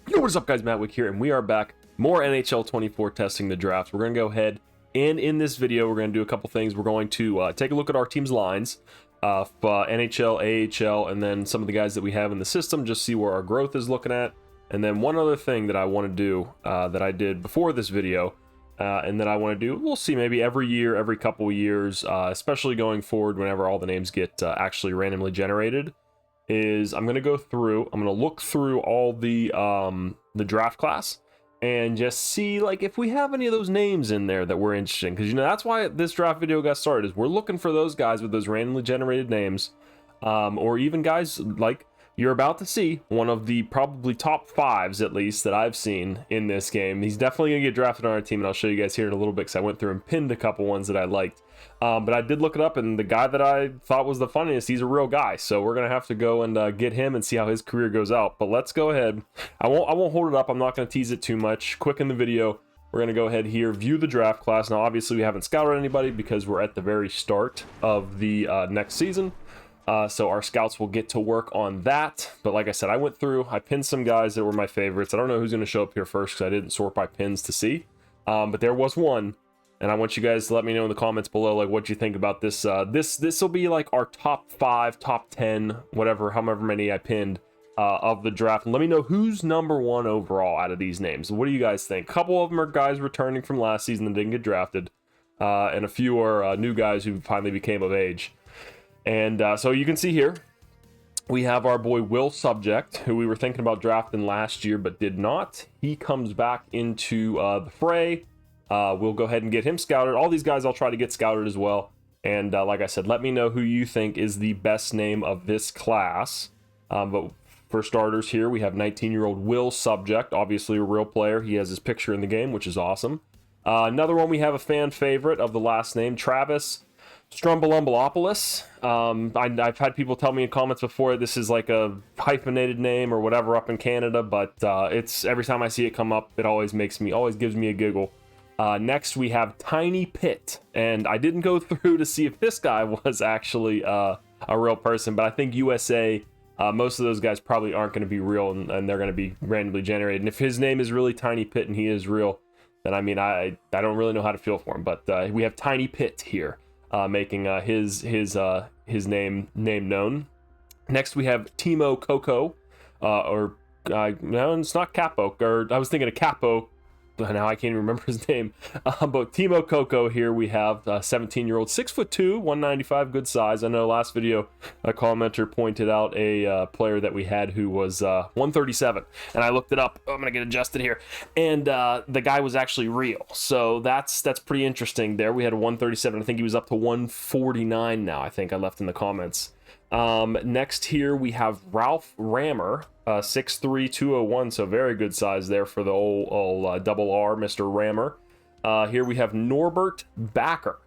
Yo, what is up, guys? Matt Wick here, and we are back. More NHL 24 testing the draft. We're going to go ahead, and in this video, we're going to do a couple things. We're going to take a look at our team's lines, NHL, AHL, and then some of the guys that we have in the system, just see where our growth is looking at. And then one other thing that I want to do that I did before this video, and that I want to do, we'll see maybe every year, every couple of years, especially going forward whenever all the names get actually randomly generated, is I'm going to go through, I'm going to look through all the draft class and just see like if we have any of those names in there that were interesting, because you know that's why this draft video got started, is we're looking for those guys with those randomly generated names, or even guys like you're about to see, one of the probably top fives at least that I've seen in this game. He's definitely gonna get drafted on our team, and I'll show you guys here in a little bit because I went through and pinned a couple ones that I liked. But I did look it up, and the guy that I thought was the funniest, he's a real guy. So we're gonna have to go and get him and see how his career goes out. But let's go ahead. I won't hold it up. I'm not gonna tease it too much. Quick in the video, we're gonna go ahead here, view the draft class. Now, obviously, we haven't scouted anybody because we're at the very start of the next season. So our scouts will get to work on that. But like I said, I went through, I pinned some guys that were my favorites. I don't know who's going to show up here first because I didn't sort by pins to see. But there was one. And I want you guys to let me know in the comments below, like, what you think about this. This will be like our top 5, top 10, whatever, however many I pinned of the draft. And let me know who's number 1 overall out of these names. What do you guys think? A couple of them are guys returning from last season that didn't get drafted. And a few are new guys who finally became of age. And so you can see here, we have our boy Will Subject, who we were thinking about drafting last year, but did not. He comes back into the fray. We'll go ahead and get him scouted. All these guys I'll try to get scouted as well. And like I said, let me know who you think is the best name of this class. But for starters here, we have 19-year-old Will Subject, obviously a real player. He has his picture in the game, which is awesome. Another one, we have a fan favorite of the last name, Travis Strumbalumbalopoulos. I've had people tell me in comments before this is like a hyphenated name or whatever up in Canada, but it's every time I see it come up, it always gives me a giggle. Next, we have Tiny Pitt, and I didn't go through to see if this guy was actually a real person, but I think USA, most of those guys probably aren't going to be real, and they're going to be randomly generated. And if his name is really Tiny Pitt and he is real, then I mean I don't really know how to feel for him. But we have Tiny Pitt here. Making his name known. Next, we have Timo Coco, no, it's not Capo, or I was thinking of Capo. Now I can't even remember his name. But Timo Coco here we have 17-year-old, 6'2", 195, good size. I know last video a commenter pointed out a player that we had who was 137, and I looked it up. I'm gonna get adjusted here, and the guy was actually real. So that's pretty interesting. There we had a 137. I think he was up to 149 now. I think I left in the comments. Next here we have Ralph Rammer, 6'3", 201, so very good size there for the old double R, Mr. Rammer. Here we have Norbert Backer.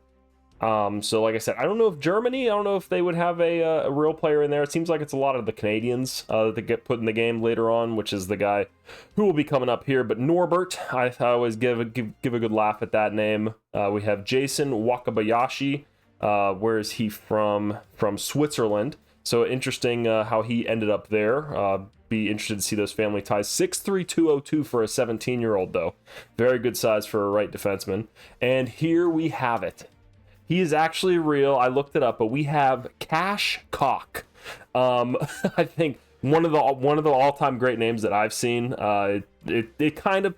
So like I said, I don't know if Germany, I don't know if they would have a real player in there. It seems like it's a lot of the Canadians that get put in the game later on, which is the guy who will be coming up here. But Norbert, I always give a good laugh at that name. We have Jason Wakabayashi. Where is he from? From Switzerland. So interesting how he ended up there. Be interested to see those family ties. 6'3", 202 for a 17-year-old, though. Very good size for a right defenseman. And here we have it. He is actually real. I looked it up, but we have Cash Cock. I think one of the all-time great names that I've seen. It kind of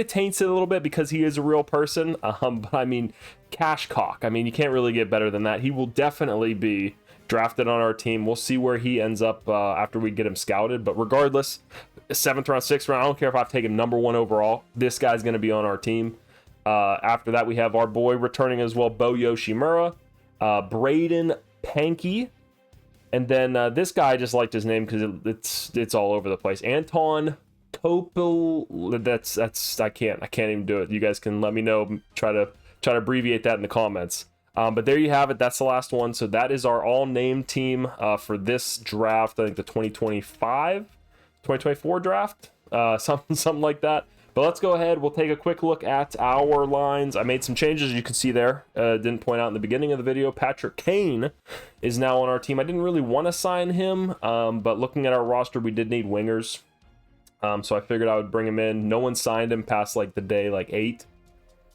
taints it a little bit because he is a real person. But I mean, Cash Cock. I mean, you can't really get better than that. He will definitely be drafted on our team. We'll see where he ends up after we get him scouted. But regardless, 7th round, 6th round, I don't care if I take him number 1 overall. This guy's going to be on our team. After that, we have our boy returning as well, Bo Yoshimura, Braden Pankey. And then this guy, I just liked his name because it's all over the place. Anton Topel. That's I can't even do it. You guys can let me know. Try to abbreviate that in the comments. But there you have it. That's the last one. So that is our all name team for this draft. I think the 2024 draft, something like that. But let's go ahead. We'll take a quick look at our lines. I made some changes, you can see there. Didn't point out in the beginning of the video. Patrick Kane is now on our team. I didn't really want to sign him, but looking at our roster, we did need wingers. So I figured I would bring him in. No one signed him past like the day like 8.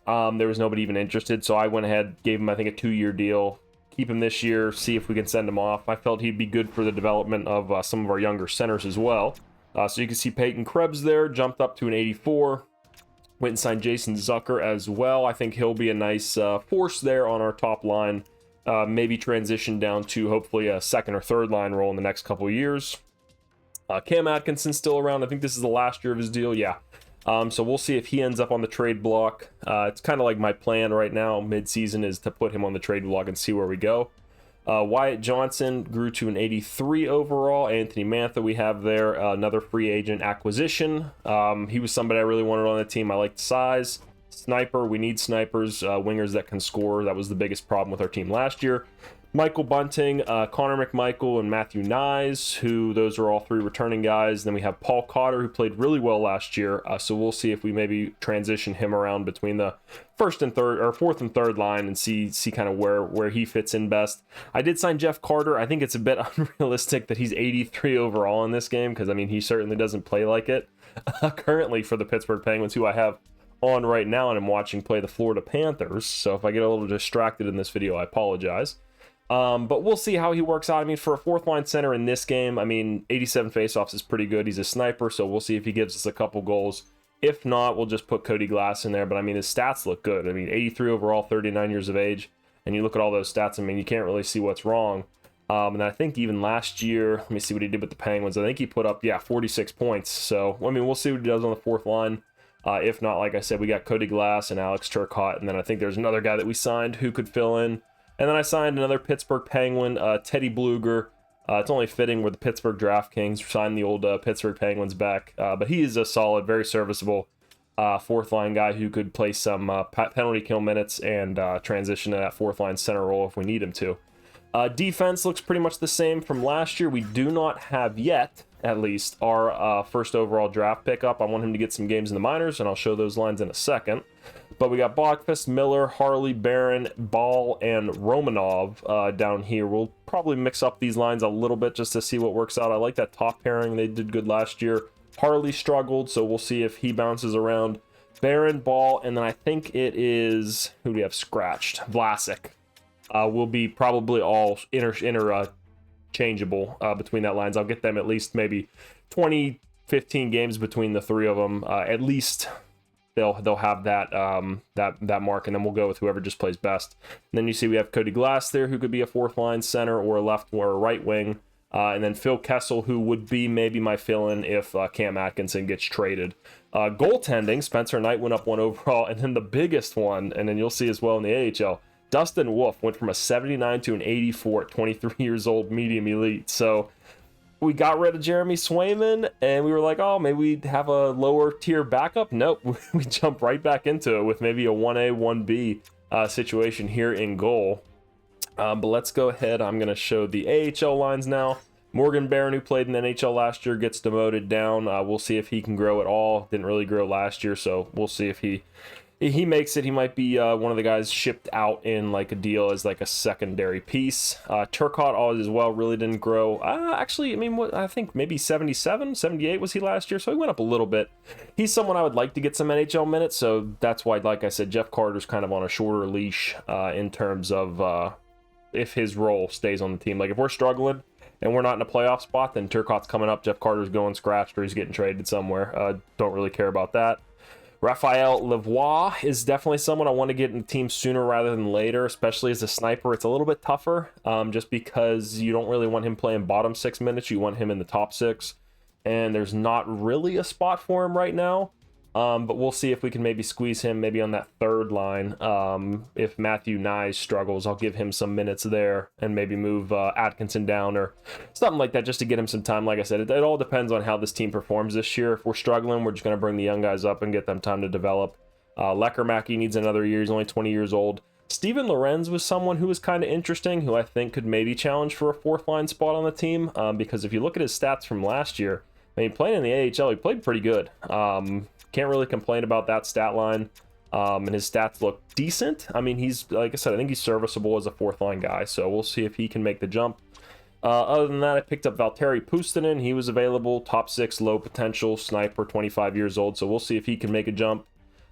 There was nobody even interested, so I went ahead, gave him I think a 2-year deal. Keep him this year, see if we can send him off. I felt he'd be good for the development of some of our younger centers as well. So you can see Peyton Krebs there, jumped up to an 84. Went and signed Jason Zucker as well. I think he'll be a nice force there on our top line. Maybe transition down to hopefully a second or third line role in the next couple of years. Cam Atkinson's still around. I think this is the last year of his deal. Yeah. So we'll see if he ends up on the trade block. It's kind of like my plan right now, mid-season, is to put him on the trade block and see where we go. Wyatt Johnson grew to an 83 overall. Anthony Mantha we have there, another free agent acquisition. He was somebody I really wanted on the team. I like the size. Sniper, we need snipers, wingers that can score. That was the biggest problem with our team last year. Michael Bunting, Connor McMichael, and Matthew Nyes, who those are all 3 returning guys. Then we have Paul Cotter, who played really well last year. So we'll see if we maybe transition him around between the fourth and third line and see kind of where he fits in best. I did sign Jeff Carter. I think it's a bit unrealistic that he's 83 overall in this game because, I mean, he certainly doesn't play like it currently for the Pittsburgh Penguins, who I have on right now, and I'm watching play the Florida Panthers. So if I get a little distracted in this video, I apologize. But we'll see how he works out. I mean, for a fourth line center in this game, I mean, 87 faceoffs is pretty good. He's a sniper, so we'll see if he gives us a couple goals. If not, we'll just put Cody Glass in there. But I mean, his stats look good. I mean, 83 overall, 39 years of age, and you look at all those stats, I mean, you can't really see what's wrong. And I think even last year, let me see what he did with the Penguins. I think he put up, 46 points. So, I mean, we'll see what he does on the fourth line. If not, like I said, we got Cody Glass and Alex Turcotte, and then I think there's another guy that we signed who could fill in. And then I signed another Pittsburgh Penguin, Teddy Bluger. It's only fitting where the Pittsburgh DraftKings signed the old Pittsburgh Penguins back. But he is a solid, very serviceable fourth line guy who could play some penalty kill minutes and transition to that fourth line center role if we need him to. Defense looks pretty much the same from last year. We do not have yet, at least, our first overall draft pickup. I want him to get some games in the minors, and I'll show those lines in a second. But we got Bogfest, Miller, Harley, Barron, Ball, and Romanov down here. We'll probably mix up these lines a little bit just to see what works out. I like that top pairing. They did good last year. Harley struggled, so we'll see if he bounces around. Barron, Ball, and then I think it is... who do we have scratched? Vlasic. Will be probably all interchangeable between that lines. I'll get them at least maybe 20, 15 games between the 3 of them. At least... They'll have that that mark, and then we'll go with whoever just plays best. And then you see we have Cody Glass there, who could be a fourth line center or a left or a right wing, and then Phil Kessel, who would be maybe my fill-in if Cam Atkinson gets traded. Goaltending, Spencer Knight went up 1 overall, and then the biggest one, and then you'll see as well in the AHL, Dustin Wolf went from a 79 to an 84 at 23 years old, medium elite. So we got rid of Jeremy Swayman, and we were like, oh, maybe we'd have a lower tier backup. Nope, we jump right back into it with maybe a 1A, 1B situation here in goal. But let's go ahead. I'm going to show the AHL lines now. Morgan Barron, who played in the NHL last year, gets demoted down. We'll see if he can grow at all. Didn't really grow last year, so we'll see if he makes it. He might be one of the guys shipped out in like a deal as like a secondary piece. Turcotte as well really didn't grow. Actually, I mean, I think maybe 77, 78 was he last year, so he went up a little bit. He's someone I would like to get some NHL minutes, so that's why, like I said, Jeff Carter's kind of on a shorter leash in terms of if his role stays on the team. Like if we're struggling and we're not in a playoff spot, then Turcotte's coming up, Jeff Carter's going scratched, or he's getting traded somewhere. Don't really care about that. Raphael Lavoie is definitely someone I want to get in the team sooner rather than later, especially as a sniper. It's a little bit tougher just because you don't really want him playing bottom 6 minutes. You want him in the top 6, and there's not really a spot for him right now. But we'll see if we can maybe squeeze him maybe on that third line. If Matthew Nyes struggles, I'll give him some minutes there and maybe move Atkinson down or something like that just to get him some time. Like I said, it all depends on how this team performs this year. If we're struggling, we're just going to bring the young guys up and get them time to develop. Leckermacky needs another year. He's only 20 years old. Steven Lorenz was someone who was kind of interesting, who I think could maybe challenge for a fourth line spot on the team. Because if you look at his stats from last year, I mean, playing in the AHL, he played pretty good. Can't really complain about that stat line. And his stats look decent. I mean, he's, like I said, I think he's serviceable as a fourth line guy. So we'll see if he can make the jump. Other than that, I picked up Valtteri Puustinen. He was available, top 6, low potential, sniper, 25 years old. So we'll see if he can make a jump.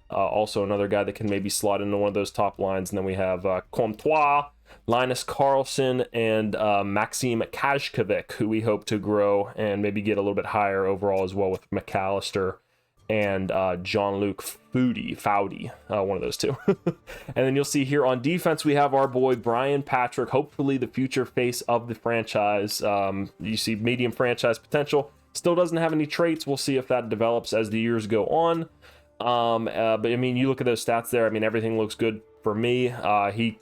Also another guy that can maybe slot into one of those top lines. And then we have Comtois, Linus Karlsson, and Maxim Kajkovic, who we hope to grow and maybe get a little bit higher overall as well with McAllister and Jean-Luc Foudy, one of those two. And then you'll see here on defense, we have our boy Brian Patrick, hopefully the future face of the franchise. You see medium franchise potential. Still doesn't have any traits. We'll see if that develops as the years go on. But I mean, you look at those stats there. I mean, everything looks good for me.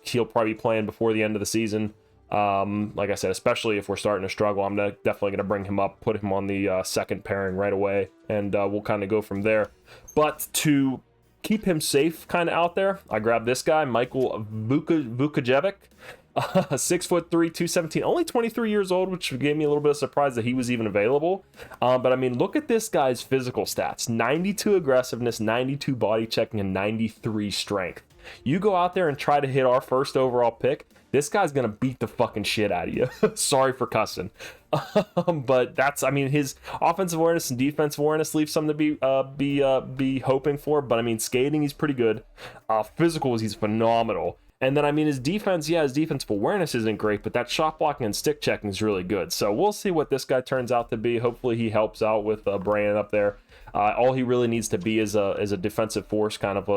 He'll probably be playing before the end of the season. Like I said, especially if we're starting to struggle, I'm definitely going to bring him up, put him on the second pairing right away, and we'll kind of go from there. But to keep him safe kind of out there, I grabbed this guy, Michael Vukajevic, 6'3", 217, only 23 years old, which gave me a little bit of surprise that he was even available. But I mean, look at this guy's physical stats: 92 aggressiveness, 92 body checking, and 93 strength. You go out there and try to hit our first overall pick, this guy's gonna beat the fucking shit out of you. Sorry for cussing. But that's, I mean, his offensive awareness and defensive awareness leaves something to be hoping for. But I mean, skating, he's pretty good. Physicals, he's phenomenal. And then, I mean, his defense, yeah, his defensive awareness isn't great, but that shot blocking and stick checking is really good. So we'll see what this guy turns out to be. Hopefully he helps out with Brian up there. All he really needs to be is a defensive force, kind of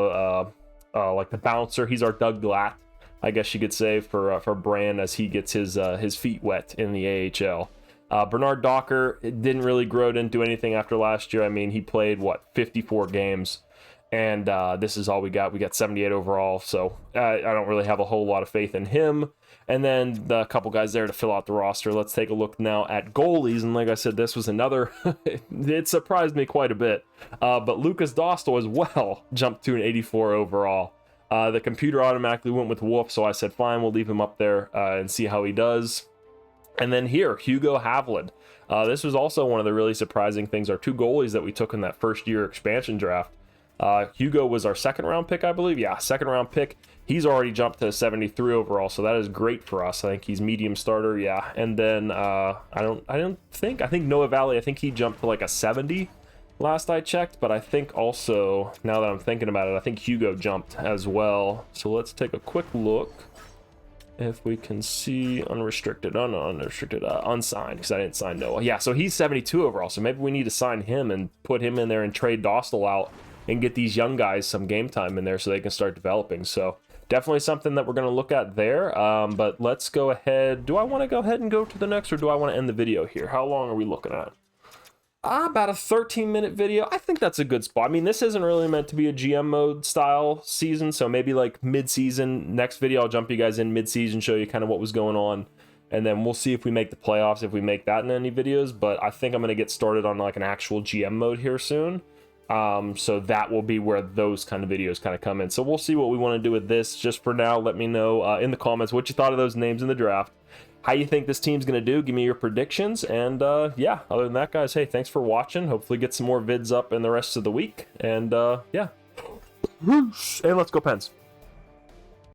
like the bouncer. He's our Doug Glatt, I guess you could say, for Brian as he gets his feet wet in the AHL. Bernard Docker didn't really grow, didn't do anything after last year. I mean, he played, 54 games. And this is all we got. We got 78 overall, so I don't really have a whole lot of faith in him. And then the couple guys there to fill out the roster. Let's take a look now at goalies. And like I said, this was another, it surprised me quite a bit. But Lucas Dostal as well jumped to an 84 overall. The computer automatically went with Wolf, so I said, fine, we'll leave him up there and see how he does. And then here, Hugo Haviland. This was also one of the really surprising things. Our 2 goalies that we took in that first year expansion draft. Hugo was our 2nd round pick, I believe. Yeah, 2nd round pick. He's already jumped to 73 overall, so that is great for us. I think he's medium starter, yeah. And then I think Noah Valley, I think he jumped to like a 70 last I checked, but I think also, now that I'm thinking about it, I think Hugo jumped as well. So let's take a quick look if we can see unrestricted, unrestricted, unsigned, because I didn't sign Noah. Yeah, so he's 72 overall, so maybe we need to sign him and put him in there and trade Dostal out and get these young guys some game time in there so they can start developing. So definitely something that we're going to look at there. But let's go ahead. Do I want to go ahead and go to the next, or do I want to end the video here? How long are we looking at? About a 13-minute video. I think that's a good spot. I mean, this isn't really meant to be a GM mode style season, so maybe like mid-season. Next video, I'll jump you guys in mid-season, show you kind of what was going on, and then we'll see if we make the playoffs, if we make that in any videos. But I think I'm going to get started on like an actual GM mode here soon. So that will be where those kind of videos kind of come in. So we'll see what we want to do with this. Just for now, let me know in the comments what you thought of those names in the draft, how you think this team's going to do. Give me your predictions. And yeah, other than that, guys, hey, thanks for watching. Hopefully get some more vids up in the rest of the week. And yeah, and let's go Pens.